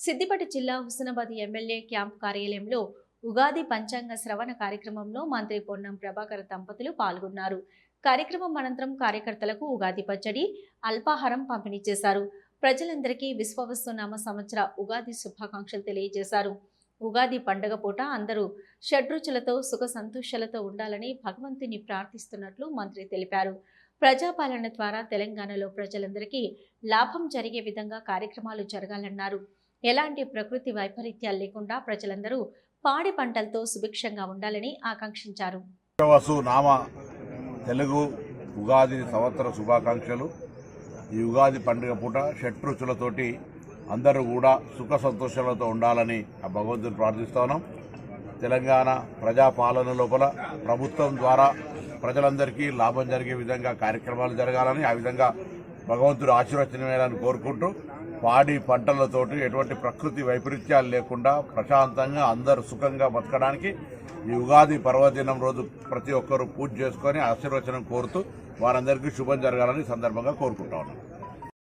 సిద్దిపేట జిల్లా Husnabad MLA camp కార్యాలయంలో ఉగాది పంచాంగ శ్రవణ కార్యక్రమంలో మంత్రి పొన్నం ప్రభాకర్ దంపతులు పాల్గొన్నారు. కార్యక్రమం అనంతరం కార్యకర్తలకు ఉగాది పచ్చడి, అల్పాహారం పంపిణీ చేశారు. ప్రజలందరికీ విశ్వవస్తునామ సంవత్సర ఉగాది శుభాకాంక్షలు తెలియజేశారు. ఉగాది పండుగ పూట అందరూ షడ్రుచులతో సుఖ సంతోషాలతో ఉండాలని భగవంతుని ప్రార్థిస్తున్నట్లు మంత్రి తెలిపారు. ప్రజాపాలన ద్వారా తెలంగాణలో ప్రజలందరికీ లాభం జరిగే విధంగా కార్యక్రమాలు జరగాలన్నారు. ఎలాంటి ప్రకృతి వైపరీత్యాలు లేకుండా ప్రజలందరూ పాడి పంటలతో సుభిక్షంగా ఉండాలని ఆకాంక్షించారు. తెలుగు ఉగాది సంవత్సర శుభాకాంక్షలు. ఈ ఉగాది పండుగ పూట షట్రుచులతోటి అందరూ కూడా సుఖ సంతోషాలతో ఉండాలని ఆ భగవంతుని ప్రార్థిస్తున్నాం. తెలంగాణ ప్రజాపాలన లోపల ప్రభుత్వం ద్వారా ప్రజలందరికీ లాభం జరిగే విధంగా కార్యక్రమాలు జరగాలని, ఆ విధంగా భగవంతుడు ఆశీర్వచనమేయాలని కోరుకుంటూ పాడి పంటలతోటి ఎటువంటి ప్రకృతి వైపరీత్యాలు లేకుండా ప్రశాంతంగా అందరూ సుఖంగా బతకడానికి ఈ ఉగాది పర్వదినం రోజు ప్రతి ఒక్కరూ పూజ చేసుకొని ఆశీర్వచనం కోరుతూ వారందరికీ శుభం జరగాలని సందర్భంగా కోరుకుంటా ఉన్నాం.